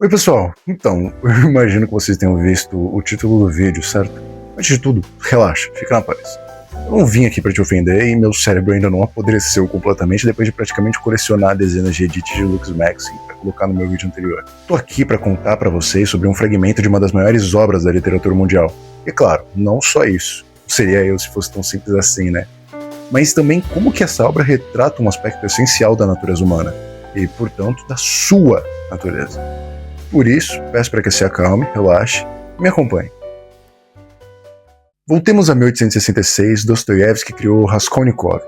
Oi pessoal, então, eu imagino que vocês tenham visto o título do vídeo, certo? Antes de tudo, relaxa, fica na paz. Eu não vim aqui pra te ofender e meu cérebro ainda não apodreceu completamente depois de praticamente colecionar dezenas de edits de Lux Maxim pra colocar no meu vídeo anterior. Tô aqui pra contar pra vocês sobre um fragmento de uma das maiores obras da literatura mundial. E claro, não só isso, seria eu se fosse tão simples assim, né? Mas também como que essa obra retrata um aspecto essencial da natureza humana, e portanto da sua natureza. Por isso, peço para que se acalme, relaxe e me acompanhe. Voltemos a 1866, Dostoiévski criou Raskolnikov,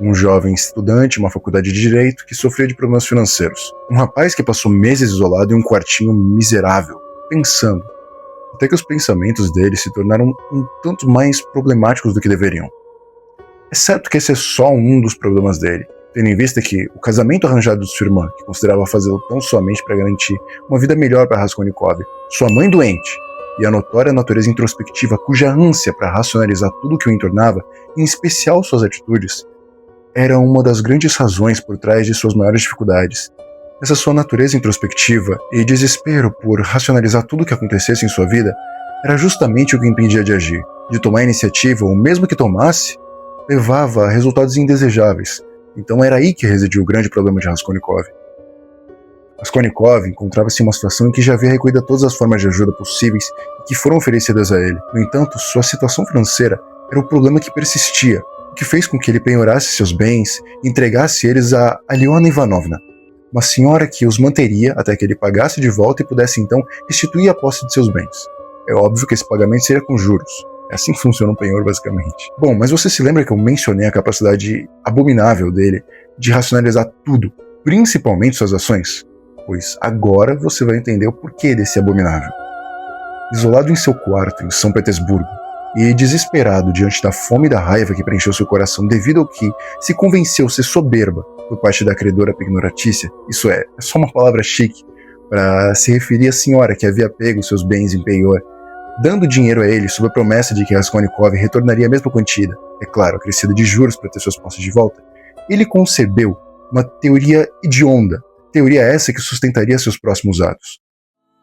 um jovem estudante em uma faculdade de direito que sofria de problemas financeiros. Um rapaz que passou meses isolado em um quartinho miserável, pensando, até que os pensamentos dele se tornaram um tanto mais problemáticos do que deveriam. É certo que esse é só um dos problemas dele, tendo em vista que o casamento arranjado de sua irmã, que considerava fazê-lo tão somente para garantir uma vida melhor para Raskolnikov, sua mãe doente e a notória natureza introspectiva cuja ânsia para racionalizar tudo o que o entornava, em especial suas atitudes, era uma das grandes razões por trás de suas maiores dificuldades. Essa sua natureza introspectiva e desespero por racionalizar tudo o que acontecesse em sua vida era justamente o que o impedia de agir, de tomar iniciativa, ou mesmo que tomasse, levava a resultados indesejáveis. Então era aí que residia o grande problema de Raskolnikov. Raskolnikov encontrava-se em uma situação em que já havia recorrido a todas as formas de ajuda possíveis e que foram oferecidas a ele. No entanto, sua situação financeira era o problema que persistia, o que fez com que ele penhorasse seus bens e entregasse eles a Aliona Ivanovna, uma senhora que os manteria até que ele pagasse de volta e pudesse então restituir a posse de seus bens. É óbvio que esse pagamento seria com juros. É assim que funciona um penhor, basicamente. Bom, mas você se lembra que eu mencionei a capacidade abominável dele de racionalizar tudo, principalmente suas ações? Pois agora você vai entender o porquê desse abominável. Isolado em seu quarto em São Petersburgo, e desesperado diante da fome e da raiva que preencheu seu coração devido ao que se convenceu ser soberba por parte da credora pignoratícia, isso é só uma palavra chique para se referir à senhora que havia pego seus bens em penhor, dando dinheiro a ele sob a promessa de que Raskolnikov retornaria a mesma quantia, é claro, acrescida de juros para ter suas posses de volta, ele concebeu uma teoria hedionda, teoria essa que sustentaria seus próximos atos.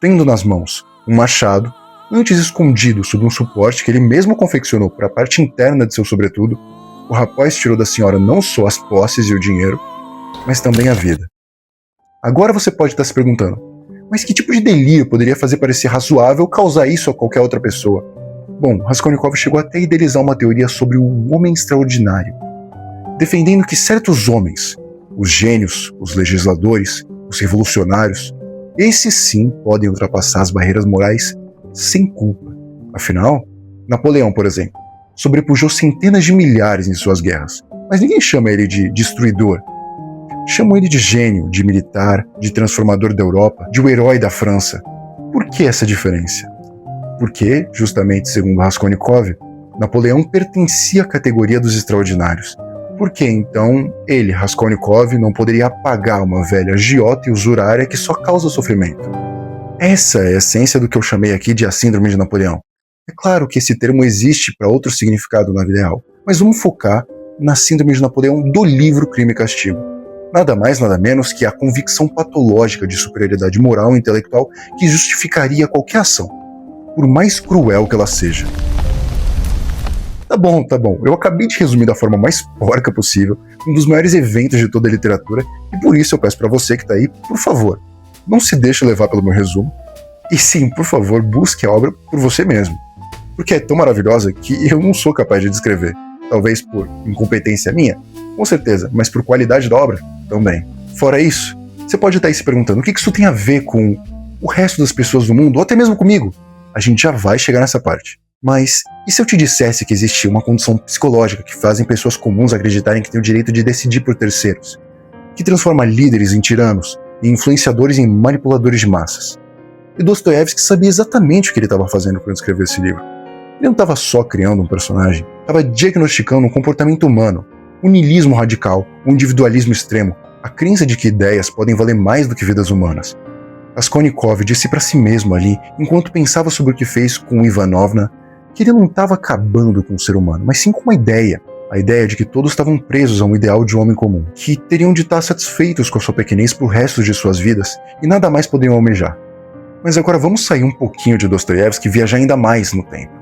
Tendo nas mãos um machado, antes escondido sob um suporte que ele mesmo confeccionou para a parte interna de seu sobretudo, o rapaz tirou da senhora não só as posses e o dinheiro, mas também a vida. Agora você pode estar se perguntando, mas que tipo de delírio poderia fazer parecer razoável causar isso a qualquer outra pessoa? Bom, Raskolnikov chegou até a idealizar uma teoria sobre o homem extraordinário, defendendo que certos homens, os gênios, os legisladores, os revolucionários, esses sim podem ultrapassar as barreiras morais sem culpa. Afinal, Napoleão, por exemplo, sobrepujou centenas de milhares em suas guerras, mas ninguém chama ele de destruidor. Chamam ele de gênio, de militar, de transformador da Europa, de o herói da França. Por que essa diferença? Porque, justamente segundo Raskolnikov, Napoleão pertencia à categoria dos extraordinários. Por que então ele, Raskolnikov, não poderia apagar uma velha agiota e usurária que só causa sofrimento? Essa é a essência do que eu chamei aqui de a síndrome de Napoleão. É claro que esse termo existe para outro significado na vida real, mas vamos focar na síndrome de Napoleão do livro Crime e Castigo. Nada mais, nada menos que a convicção patológica de superioridade moral e intelectual que justificaria qualquer ação, por mais cruel que ela seja. Tá bom, eu acabei de resumir da forma mais porca possível um dos maiores eventos de toda a literatura e por isso eu peço pra você que tá aí, por favor, não se deixe levar pelo meu resumo e sim, por favor, busque a obra por você mesmo, porque é tão maravilhosa que eu não sou capaz de descrever, talvez por incompetência minha, com certeza, mas por qualidade da obra, também. Fora isso, você pode estar aí se perguntando o que isso tem a ver com o resto das pessoas do mundo, ou até mesmo comigo. A gente já vai chegar nessa parte. Mas, e se eu te dissesse que existe uma condição psicológica que fazem pessoas comuns acreditarem que têm o direito de decidir por terceiros, que transforma líderes em tiranos e influenciadores em manipuladores de massas? E Dostoiévski sabia exatamente o que ele estava fazendo quando escreveu esse livro. Ele não estava só criando um personagem, estava diagnosticando um comportamento humano, um niilismo radical, um individualismo extremo, a crença de que ideias podem valer mais do que vidas humanas. Raskolnikov disse para si mesmo ali, enquanto pensava sobre o que fez com Ivanovna, que ele não estava acabando com o ser humano, mas sim com uma ideia. A ideia de que todos estavam presos a um ideal de um homem comum, que teriam de estar satisfeitos com a sua pequenez pro resto de suas vidas e nada mais poderiam almejar. Mas agora vamos sair um pouquinho de Dostoiévski e viajar ainda mais no tempo.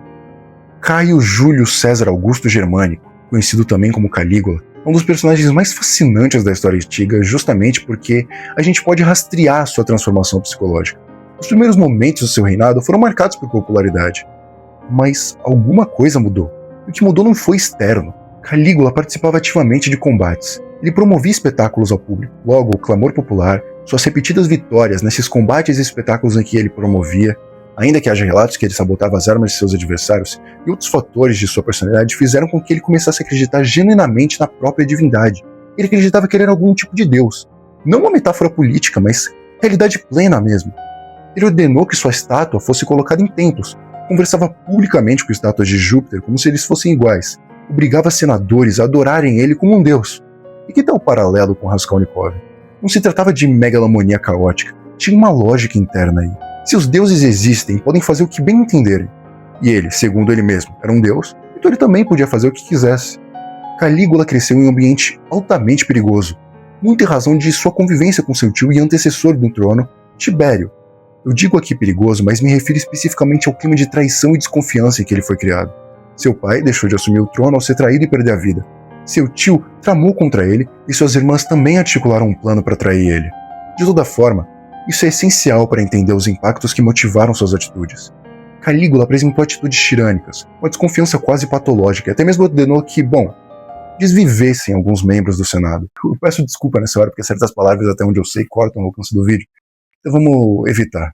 Caio Júlio César Augusto Germânico, conhecido também como Calígula, é um dos personagens mais fascinantes da história antiga, justamente porque a gente pode rastrear sua transformação psicológica. Os primeiros momentos do seu reinado foram marcados por popularidade. Mas alguma coisa mudou. O que mudou não foi externo. Calígula participava ativamente de combates. Ele promovia espetáculos ao público. Logo, o clamor popular, suas repetidas vitórias nesses combates e espetáculos em que ele promovia, ainda que haja relatos que ele sabotava as armas de seus adversários, e outros fatores de sua personalidade fizeram com que ele começasse a acreditar genuinamente na própria divindade. Ele acreditava que ele era algum tipo de deus. Não uma metáfora política, mas realidade plena mesmo. Ele ordenou que sua estátua fosse colocada em templos, conversava publicamente com estátuas de Júpiter como se eles fossem iguais, obrigava senadores a adorarem ele como um deus. E que tal o paralelo com Raskolnikov? Não se tratava de megalomonia caótica, tinha uma lógica interna aí. Se os deuses existem, podem fazer o que bem entenderem. E ele, segundo ele mesmo, era um deus, então ele também podia fazer o que quisesse. Calígula cresceu em um ambiente altamente perigoso, muito em razão de sua convivência com seu tio e antecessor do trono, Tibério. Eu digo aqui perigoso, mas me refiro especificamente ao clima de traição e desconfiança em que ele foi criado. Seu pai deixou de assumir o trono ao ser traído e perder a vida. Seu tio tramou contra ele e suas irmãs também articularam um plano para trair ele. De toda forma, isso é essencial para entender os impactos que motivaram suas atitudes. Calígula apresentou atitudes tirânicas, uma desconfiança quase patológica e até mesmo ordenou que, desvivessem alguns membros do Senado. Eu peço desculpa nessa hora porque certas palavras, até onde eu sei, cortam o alcance do vídeo. Então vamos evitar.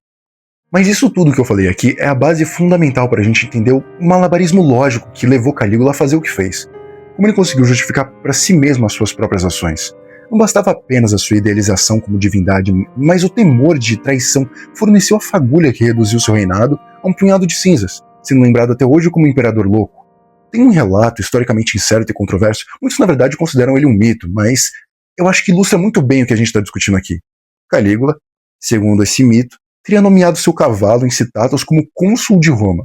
Mas isso tudo que eu falei aqui é a base fundamental para a gente entender o malabarismo lógico que levou Calígula a fazer o que fez. Como ele conseguiu justificar para si mesmo as suas próprias ações. Não bastava apenas a sua idealização como divindade, mas o temor de traição forneceu a fagulha que reduziu seu reinado a um punhado de cinzas, sendo lembrado até hoje como um imperador louco. Tem um relato historicamente incerto e controverso, muitos na verdade consideram ele um mito, mas eu acho que ilustra muito bem o que a gente está discutindo aqui. Calígula, segundo esse mito, teria nomeado seu cavalo em Citatos como cônsul de Roma.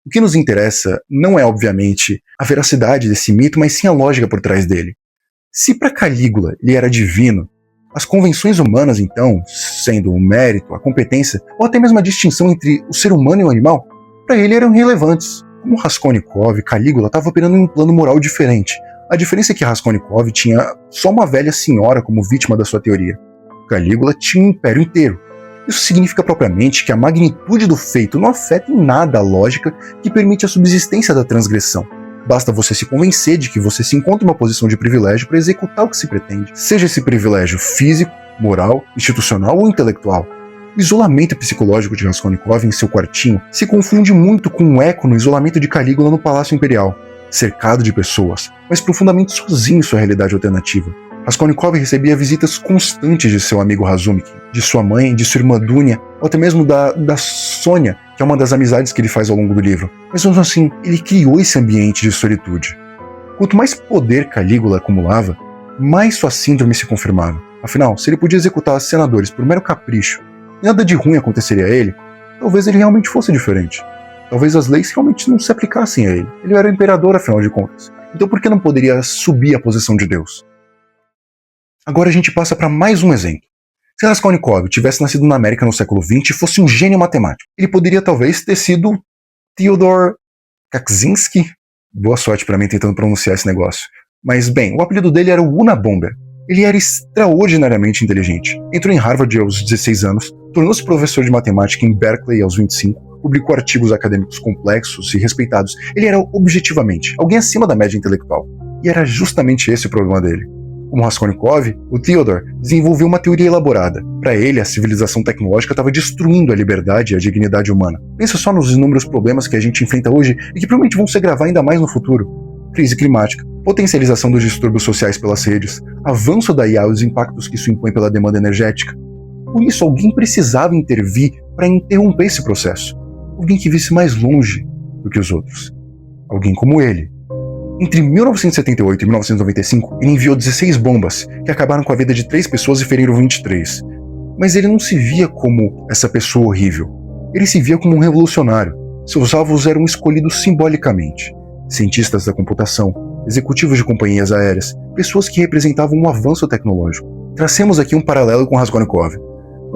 O que nos interessa não é, obviamente, a veracidade desse mito, mas sim a lógica por trás dele. Se para Calígula ele era divino, as convenções humanas, então, sendo o mérito, a competência, ou até mesmo a distinção entre o ser humano e o animal, para ele eram relevantes. Como Raskolnikov, Calígula estava operando em um plano moral diferente. A diferença é que Raskolnikov tinha só uma velha senhora como vítima da sua teoria. Calígula tinha um império inteiro. Isso significa propriamente que a magnitude do feito não afeta em nada a lógica que permite a subsistência da transgressão. Basta você se convencer de que você se encontra em uma posição de privilégio para executar o que se pretende, seja esse privilégio físico, moral, institucional ou intelectual. O isolamento psicológico de Raskolnikov em seu quartinho se confunde muito com um eco no isolamento de Calígula no Palácio Imperial, cercado de pessoas, mas profundamente sozinho em sua realidade alternativa. Raskolnikov recebia visitas constantes de seu amigo Razumikin, de sua mãe, de sua irmã Dunya, ou até mesmo da Sônia, que é uma das amizades que ele faz ao longo do livro. Mas mesmo assim, ele criou esse ambiente de solitude. Quanto mais poder Calígula acumulava, mais sua síndrome se confirmava. Afinal, se ele podia executar senadores por mero capricho, e nada de ruim aconteceria a ele, talvez ele realmente fosse diferente. Talvez as leis realmente não se aplicassem a ele. Ele era o imperador, afinal de contas. Então por que não poderia subir à posição de Deus? Agora a gente passa para mais um exemplo. Se Raskolnikov tivesse nascido na América no século XX e fosse um gênio matemático, ele poderia talvez ter sido Theodor Kaczynski. Boa sorte para mim tentando pronunciar esse negócio. Mas bem, o apelido dele era o Unabomber. Ele era extraordinariamente inteligente. Entrou em Harvard aos 16 anos, tornou-se professor de matemática em Berkeley aos 25, publicou artigos acadêmicos complexos e respeitados. Ele era objetivamente alguém acima da média intelectual. E era justamente esse o problema dele. Como Raskolnikov, o Theodor desenvolveu uma teoria elaborada. Para ele, a civilização tecnológica estava destruindo a liberdade e a dignidade humana. Pensa só nos inúmeros problemas que a gente enfrenta hoje e que provavelmente vão se agravar ainda mais no futuro. Crise climática, potencialização dos distúrbios sociais pelas redes, avanço da IA e os impactos que isso impõe pela demanda energética. Por isso, alguém precisava intervir para interromper esse processo. Alguém que visse mais longe do que os outros. Alguém como ele. Entre 1978 e 1995, ele enviou 16 bombas, que acabaram com a vida de 3 pessoas e feriram 23. Mas ele não se via como essa pessoa horrível. Ele se via como um revolucionário. Seus alvos eram escolhidos simbolicamente. Cientistas da computação, executivos de companhias aéreas, pessoas que representavam um avanço tecnológico. Tracemos aqui um paralelo com Raskolnikov.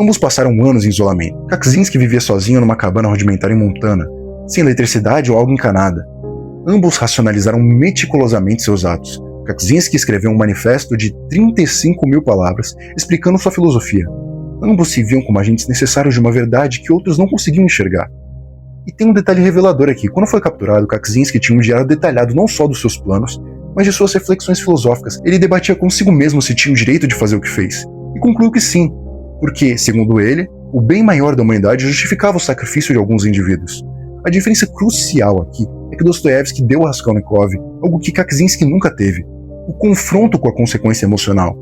Ambos passaram anos em isolamento. Kaczynski vivia sozinho numa cabana rudimentar em Montana, sem eletricidade ou água encanada. Ambos racionalizaram meticulosamente seus atos. Kaczynski escreveu um manifesto de 35 mil palavras explicando sua filosofia. Ambos se viam como agentes necessários de uma verdade que outros não conseguiam enxergar. E tem um detalhe revelador aqui. Quando foi capturado, Kaczynski tinha um diário detalhado não só dos seus planos, mas de suas reflexões filosóficas. Ele debatia consigo mesmo se tinha o direito de fazer o que fez. E concluiu que sim, porque, segundo ele, o bem maior da humanidade justificava o sacrifício de alguns indivíduos. A diferença crucial aqui é que Dostoiévski deu a Raskolnikov algo que Kaczynski nunca teve: o confronto com a consequência emocional.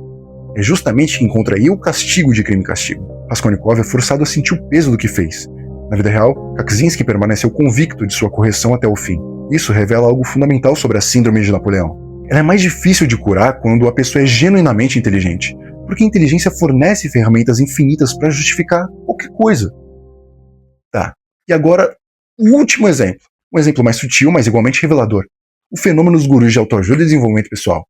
É justamente que encontra aí o castigo de crime e castigo. Raskolnikov é forçado a sentir o peso do que fez. Na vida real, Kaczynski permaneceu convicto de sua correção até o fim. Isso revela algo fundamental sobre a síndrome de Napoleão. Ela é mais difícil de curar quando a pessoa é genuinamente inteligente, porque a inteligência fornece ferramentas infinitas para justificar qualquer coisa. Tá, e agora o último exemplo. Um exemplo mais sutil, mas igualmente revelador. O fenômeno dos gurus de autoajuda e desenvolvimento pessoal.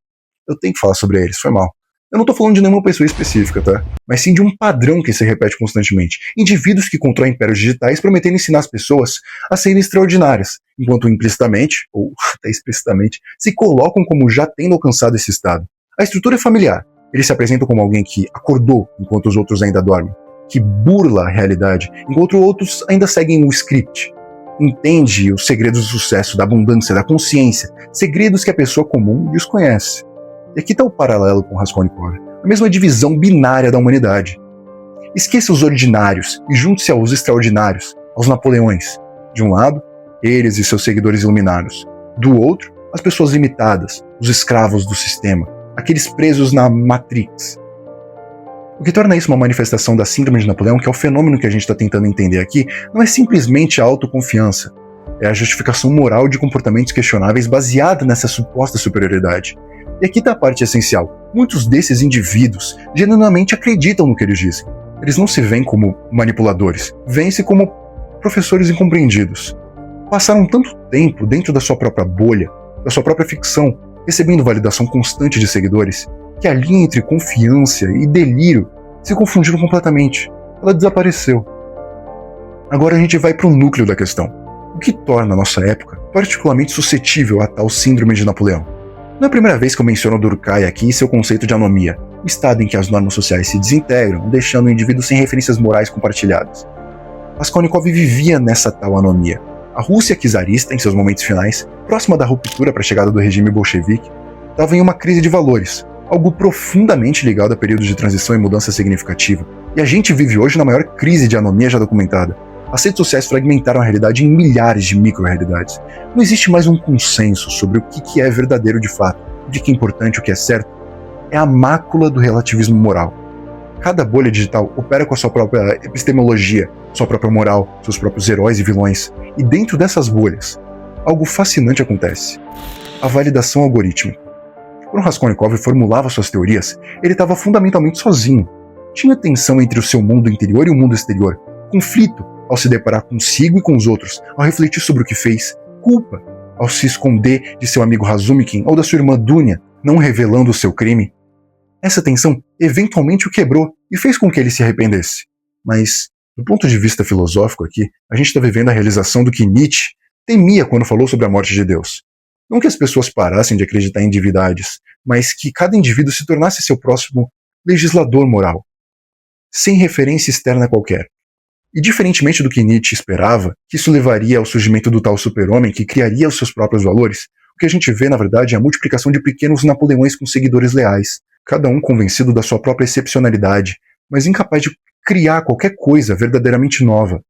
Eu tenho que falar sobre eles, foi mal. Eu não tô falando de nenhuma pessoa específica, tá? Mas sim de um padrão que se repete constantemente. Indivíduos que constroem impérios digitais prometendo ensinar as pessoas a serem extraordinárias, enquanto implicitamente, ou até explicitamente, se colocam como já tendo alcançado esse estado. A estrutura é familiar. Eles se apresentam como alguém que acordou enquanto os outros ainda dormem, que burla a realidade, enquanto outros ainda seguem o script. Entende os segredos do sucesso, da abundância, da consciência, segredos que a pessoa comum desconhece. E aqui está o paralelo com Raskolnikov, a mesma divisão binária da humanidade. Esqueça os ordinários e junte-se aos extraordinários, aos Napoleões. De um lado, eles e seus seguidores iluminados. Do outro, as pessoas limitadas, os escravos do sistema, aqueles presos na Matrix. O que torna isso uma manifestação da síndrome de Napoleão, que é o fenômeno que a gente está tentando entender aqui, não é simplesmente a autoconfiança. É a justificação moral de comportamentos questionáveis baseada nessa suposta superioridade. E aqui está a parte essencial. Muitos desses indivíduos genuinamente acreditam no que eles dizem. Eles não se veem como manipuladores, veem-se como professores incompreendidos. Passaram tanto tempo dentro da sua própria bolha, da sua própria ficção, recebendo validação constante de seguidores, que a linha entre confiança e delírio se confundiram completamente. Ela desapareceu. Agora a gente vai para o núcleo da questão. O que torna a nossa época particularmente suscetível a tal síndrome de Napoleão? Não é a primeira vez que eu menciono Durkheim aqui e seu conceito de anomia, o estado em que as normas sociais se desintegram, deixando o indivíduo sem referências morais compartilhadas. Raskolnikov vivia nessa tal anomia. A Rússia czarista, em seus momentos finais, próxima da ruptura para a chegada do regime bolchevique, estava em uma crise de valores, algo profundamente ligado a períodos de transição e mudança significativa. E a gente vive hoje na maior crise de anomia já documentada. As redes sociais fragmentaram a realidade em milhares de micro-realidades. Não existe mais um consenso sobre o que é verdadeiro de fato, o que é importante, o que é certo. É a mácula do relativismo moral. Cada bolha digital opera com a sua própria epistemologia, sua própria moral, seus próprios heróis e vilões. E dentro dessas bolhas, algo fascinante acontece. A validação algorítmica. Quando Raskolnikov formulava suas teorias, ele estava fundamentalmente sozinho. Tinha tensão entre o seu mundo interior e o mundo exterior, conflito ao se deparar consigo e com os outros, ao refletir sobre o que fez, culpa ao se esconder de seu amigo Razumikin ou da sua irmã Dunya, não revelando o seu crime. Essa tensão eventualmente o quebrou e fez com que ele se arrependesse. Mas, do ponto de vista filosófico aqui, a gente está vivendo a realização do que Nietzsche temia quando falou sobre a morte de Deus. Não que as pessoas parassem de acreditar em divindades, mas que cada indivíduo se tornasse seu próximo legislador moral, sem referência externa qualquer. E diferentemente do que Nietzsche esperava, que isso levaria ao surgimento do tal super-homem que criaria os seus próprios valores, o que a gente vê, na verdade, é a multiplicação de pequenos Napoleões com seguidores leais, cada um convencido da sua própria excepcionalidade, mas incapaz de criar qualquer coisa verdadeiramente nova.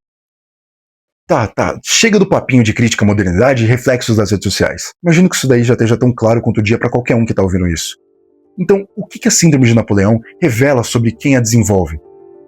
Tá, chega do papinho de crítica à modernidade e reflexos das redes sociais. Imagino que isso daí já esteja tão claro quanto o dia para qualquer um que está ouvindo isso. Então, o que a síndrome de Napoleão revela sobre quem a desenvolve?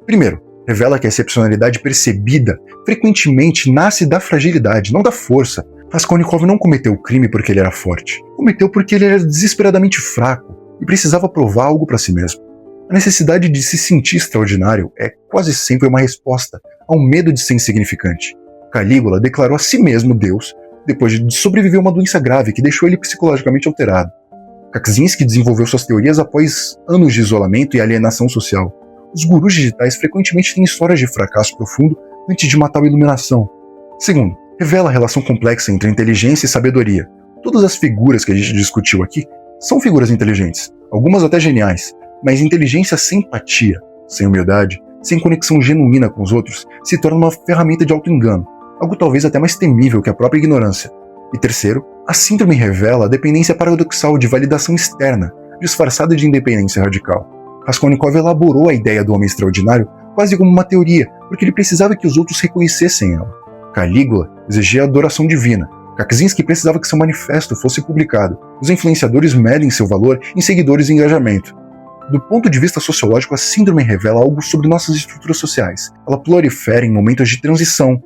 Primeiro, revela que a excepcionalidade percebida frequentemente nasce da fragilidade, não da força. Raskolnikov não cometeu o crime porque ele era forte. Cometeu porque ele era desesperadamente fraco e precisava provar algo para si mesmo. A necessidade de se sentir extraordinário é quase sempre uma resposta ao medo de ser insignificante. Calígula declarou a si mesmo Deus depois de sobreviver a uma doença grave que deixou ele psicologicamente alterado. Kaczynski desenvolveu suas teorias após anos de isolamento e alienação social. os gurus digitais frequentemente têm histórias de fracasso profundo antes de uma tal iluminação. Segundo, revela a relação complexa entre inteligência e sabedoria. Todas as figuras que a gente discutiu aqui são figuras inteligentes, algumas até geniais, mas inteligência sem empatia, sem humildade, sem conexão genuína com os outros, se torna uma ferramenta de auto-engano, algo talvez até mais temível que a própria ignorância. E terceiro, a síndrome revela a dependência paradoxal de validação externa, disfarçada de independência radical. Raskolnikov elaborou a ideia do homem extraordinário quase como uma teoria, porque ele precisava que os outros reconhecessem ela. Calígula exigia adoração divina. Kaczynski precisava que seu manifesto fosse publicado. Os influenciadores medem seu valor em seguidores e engajamento. Do ponto de vista sociológico, a síndrome revela algo sobre nossas estruturas sociais. Ela prolifera em momentos de transição,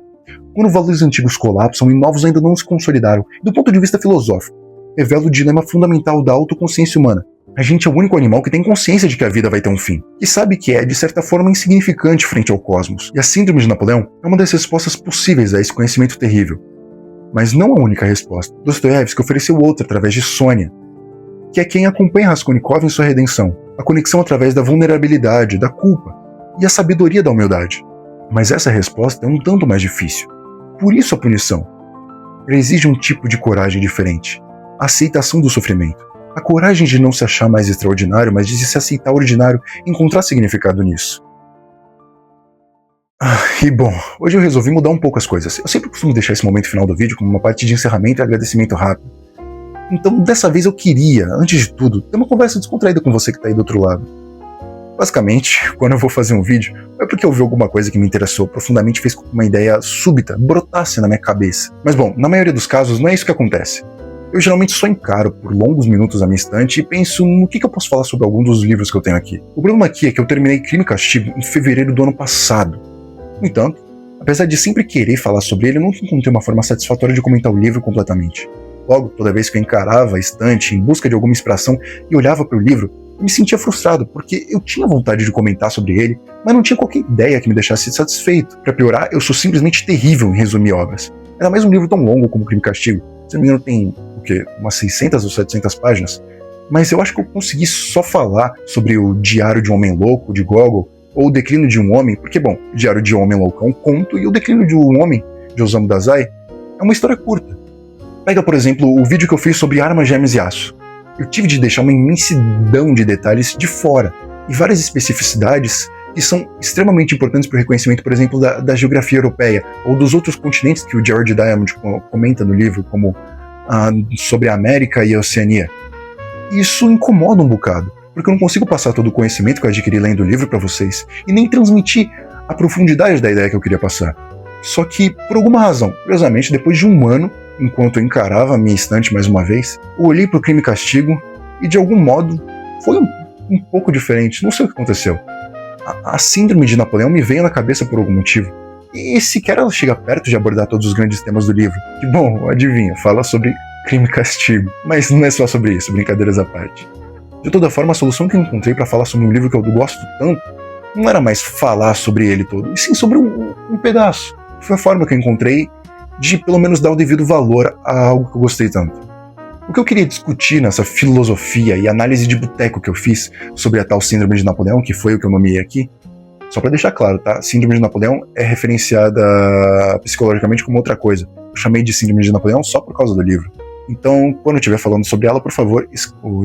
quando valores antigos colapsam e novos ainda não se consolidaram. Do ponto de vista filosófico, revela o dilema fundamental da autoconsciência humana. A gente é o único animal que tem consciência de que a vida vai ter um fim, e sabe que é, de certa forma, insignificante frente ao cosmos. E a síndrome de Napoleão é uma das respostas possíveis a esse conhecimento terrível. Mas não a única resposta. Dostoiévski ofereceu outra através de Sônia, que é quem acompanha Raskolnikov em sua redenção. A conexão através da vulnerabilidade, da culpa e a sabedoria da humildade. Mas essa resposta é um tanto mais difícil. Por isso a punição. Ela exige um tipo de coragem diferente. A aceitação do sofrimento. A coragem de não se achar mais extraordinário, mas de se aceitar ordinário e encontrar significado nisso. E bom, hoje eu resolvi mudar um pouco as coisas. Eu sempre costumo deixar esse momento final do vídeo como uma parte de encerramento e agradecimento rápido. Então, dessa vez eu queria, antes de tudo, ter uma conversa descontraída com você que está aí do outro lado. Basicamente, quando eu vou fazer um vídeo, é porque eu vi alguma coisa que me interessou profundamente e fez com que uma ideia súbita brotasse na minha cabeça. Mas bom, na maioria dos casos não é isso que acontece. Eu geralmente só encaro por longos minutos a minha estante e penso no que eu posso falar sobre algum dos livros que eu tenho aqui. O problema aqui é que eu terminei Crime e Castigo em fevereiro do ano passado. No entanto, apesar de sempre querer falar sobre ele, eu nunca encontrei uma forma satisfatória de comentar o livro completamente. Logo, toda vez que eu encarava a estante em busca de alguma inspiração e olhava para o livro, eu me sentia frustrado, porque eu tinha vontade de comentar sobre ele, mas não tinha qualquer ideia que me deixasse satisfeito. Para piorar, eu sou simplesmente terrível em resumir obras. Ainda mais um livro tão longo como Crime e Castigo. Se não me engano, tem umas 600 ou 700 páginas. Mas eu acho que eu consegui só falar sobre o Diário de um Homem Louco, de Gogol, ou O Declínio de um Homem, porque, bom, o Diário de um Homem Louco é um conto, e O Declínio de um Homem, de Osamu Dazai, é uma história curta. Pega, por exemplo, o vídeo que eu fiz sobre armas, germes e aço. Eu tive de deixar uma imensidão de detalhes de fora, e várias especificidades que são extremamente importantes para o reconhecimento, por exemplo, da geografia europeia, ou dos outros continentes que o Jared Diamond comenta no livro, como sobre a América e a Oceania. Isso incomoda um bocado, porque eu não consigo passar todo o conhecimento que eu adquiri lendo o livro para vocês, e nem transmitir a profundidade da ideia que eu queria passar. Só que, por alguma razão, curiosamente, depois de um ano, enquanto eu encarava a minha estante mais uma vez, eu olhei para o Crime e Castigo e, de algum modo, foi um pouco diferente. Não sei o que aconteceu. A síndrome de Napoleão me veio na cabeça por algum motivo. E sequer ela chega perto de abordar todos os grandes temas do livro. Que bom, adivinha, fala sobre Crime e Castigo. Mas não é só sobre isso, brincadeiras à parte. De toda forma, a solução que eu encontrei para falar sobre um livro que eu gosto tanto não era mais falar sobre ele todo, e sim sobre um pedaço. Foi a forma que eu encontrei de pelo menos dar o devido valor a algo que eu gostei tanto. O que eu queria discutir nessa filosofia e análise de boteco que eu fiz sobre a tal síndrome de Napoleão, que foi o que eu nomeei aqui, só para deixar claro, tá? Síndrome de Napoleão é referenciada psicologicamente como outra coisa. Eu chamei de síndrome de Napoleão só por causa do livro. Então, quando eu estiver falando sobre ela, por favor,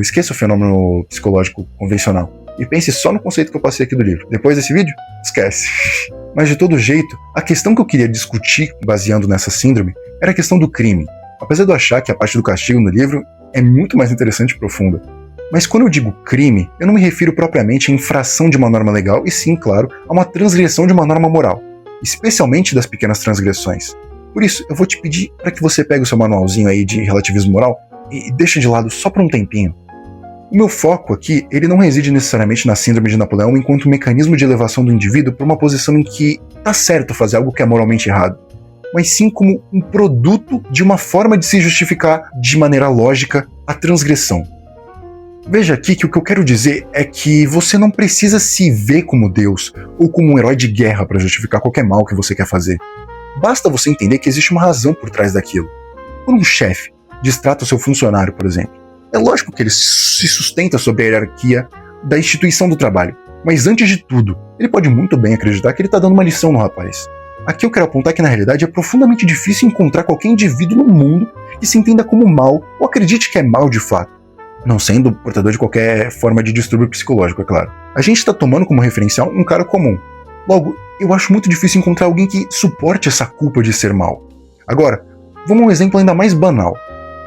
esqueça o fenômeno psicológico convencional e pense só no conceito que eu passei aqui do livro. Depois desse vídeo, esquece. Mas de todo jeito, a questão que eu queria discutir, baseando nessa síndrome, era a questão do crime. Apesar de eu achar que a parte do castigo no livro é muito mais interessante e profunda. Mas quando eu digo crime, eu não me refiro propriamente à infração de uma norma legal, e sim, claro, a uma transgressão de uma norma moral, especialmente das pequenas transgressões. Por isso, eu vou te pedir para que você pegue o seu manualzinho aí de relativismo moral e deixe de lado só por um tempinho. O meu foco aqui, ele não reside necessariamente na síndrome de Napoleão enquanto mecanismo de elevação do indivíduo para uma posição em que tá certo fazer algo que é moralmente errado, mas sim como um produto de uma forma de se justificar de maneira lógica a transgressão. Veja aqui que o que eu quero dizer é que você não precisa se ver como Deus ou como um herói de guerra para justificar qualquer mal que você quer fazer. Basta você entender que existe uma razão por trás daquilo. Quando um chefe distrata o seu funcionário, por exemplo, é lógico que ele se sustenta sobre a hierarquia da instituição do trabalho. Mas antes de tudo, ele pode muito bem acreditar que ele tá dando uma lição no rapaz. Aqui eu quero apontar que na realidade é profundamente difícil encontrar qualquer indivíduo no mundo que se entenda como mal ou acredite que é mal de fato, não sendo portador de qualquer forma de distúrbio psicológico, é claro. A gente está tomando como referencial um cara comum. Logo, eu acho muito difícil encontrar alguém que suporte essa culpa de ser mal. Agora, vamos a um exemplo ainda mais banal.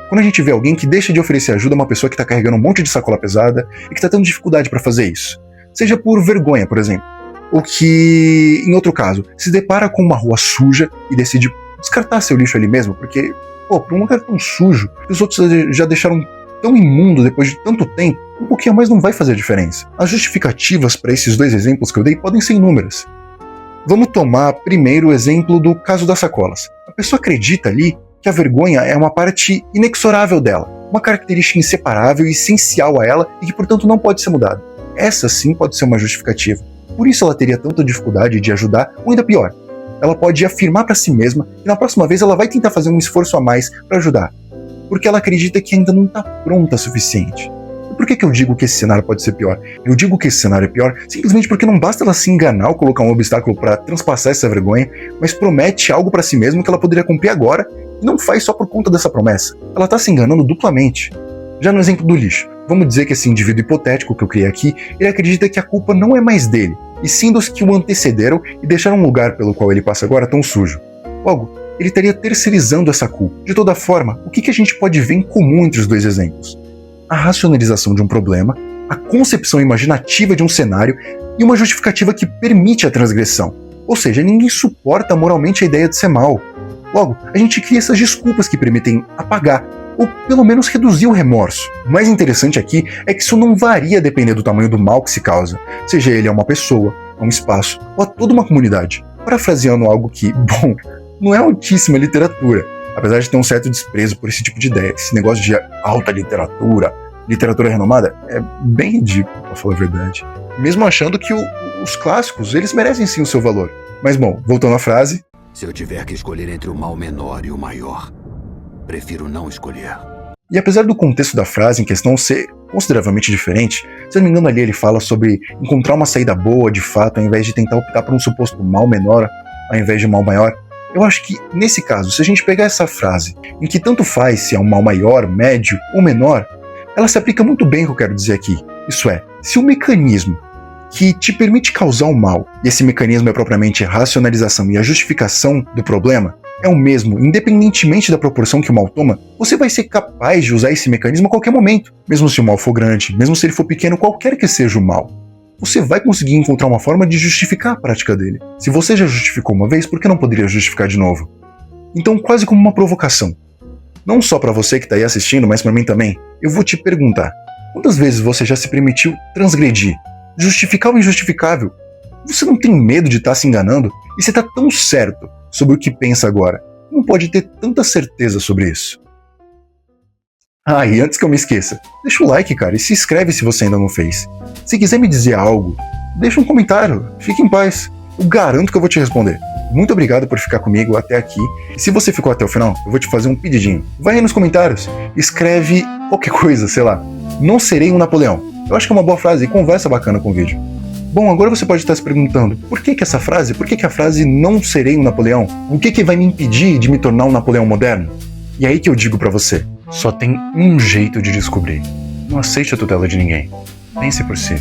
Quando a gente vê alguém que deixa de oferecer ajuda a uma pessoa que está carregando um monte de sacola pesada e que está tendo dificuldade para fazer isso, seja por vergonha, por exemplo, ou que, em outro caso, se depara com uma rua suja e decide descartar seu lixo ali mesmo, porque, para um lugar tão sujo, que os outros já deixaram tão imundo depois de tanto tempo, um pouquinho a mais não vai fazer diferença. As justificativas para esses dois exemplos que eu dei podem ser inúmeras. Vamos tomar primeiro o exemplo do caso das sacolas. A pessoa acredita ali que a vergonha é uma parte inexorável dela, uma característica inseparável e essencial a ela e que, portanto, não pode ser mudada. Essa sim pode ser uma justificativa. Por isso ela teria tanta dificuldade de ajudar, ou ainda pior, ela pode afirmar para si mesma que na próxima vez ela vai tentar fazer um esforço a mais para ajudar, porque ela acredita que ainda não está pronta o suficiente. E por que eu digo que esse cenário pode ser pior? Eu digo que esse cenário é pior simplesmente porque não basta ela se enganar ou colocar um obstáculo para transpassar essa vergonha, mas promete algo para si mesma que ela poderia cumprir agora e não faz só por conta dessa promessa. Ela está se enganando duplamente. Já no exemplo do lixo, vamos dizer que esse indivíduo hipotético que eu criei aqui, ele acredita que a culpa não é mais dele, e sim dos que o antecederam e deixaram um lugar pelo qual ele passa agora tão sujo. Logo, ele estaria terceirizando essa culpa. De toda forma, o que a gente pode ver em comum entre os dois exemplos? A racionalização de um problema, a concepção imaginativa de um cenário e uma justificativa que permite a transgressão. Ou seja, ninguém suporta moralmente a ideia de ser mal. Logo, a gente cria essas desculpas que permitem apagar, ou pelo menos reduzir o remorso. O mais interessante aqui é que isso não varia dependendo do tamanho do mal que se causa, seja ele a uma pessoa, a um espaço ou a toda uma comunidade. Parafraseando algo que, não é altíssima literatura, apesar de ter um certo desprezo por esse tipo de ideia. Esse negócio de alta literatura, literatura renomada, é bem ridículo, pra falar a verdade. Mesmo achando que os clássicos, eles merecem sim o seu valor. Mas voltando à frase... Se eu tiver que escolher entre o mal menor e o maior, prefiro não escolher. E apesar do contexto da frase em questão ser consideravelmente diferente, se eu não me engano ali ele fala sobre encontrar uma saída boa de fato, ao invés de tentar optar por um suposto mal menor, ao invés de um mal maior. Eu acho que, nesse caso, se a gente pegar essa frase, em que tanto faz se é um mal maior, médio ou menor, ela se aplica muito bem ao que eu quero dizer aqui. Isso é, se o mecanismo que te permite causar o mal, e esse mecanismo é propriamente a racionalização e a justificação do problema, é o mesmo, independentemente da proporção que o mal toma, você vai ser capaz de usar esse mecanismo a qualquer momento, mesmo se o mal for grande, mesmo se ele for pequeno, qualquer que seja o mal. Você vai conseguir encontrar uma forma de justificar a prática dele. Se você já justificou uma vez, por que não poderia justificar de novo? Então, quase como uma provocação. Não só para você que está aí assistindo, mas para mim também, eu vou te perguntar, quantas vezes você já se permitiu transgredir, justificar o injustificável? Você não tem medo de estar se enganando? E você está tão certo sobre o que pensa agora, não pode ter tanta certeza sobre isso. E antes que eu me esqueça, deixa o like, cara, e se inscreve se você ainda não fez. Se quiser me dizer algo, deixa um comentário, fique em paz. Eu garanto que eu vou te responder. Muito obrigado por ficar comigo até aqui. E se você ficou até o final, eu vou te fazer um pedidinho. Vai aí nos comentários, escreve qualquer coisa, sei lá. Não serei um Napoleão. Eu acho que é uma boa frase e conversa bacana com o vídeo. Bom, agora você pode estar se perguntando, por que essa frase? Por que a frase não serei um Napoleão? O que vai me impedir de me tornar um Napoleão moderno? E aí que eu digo pra você, só tem um jeito de descobrir. Não aceite a tutela de ninguém. Pense por si.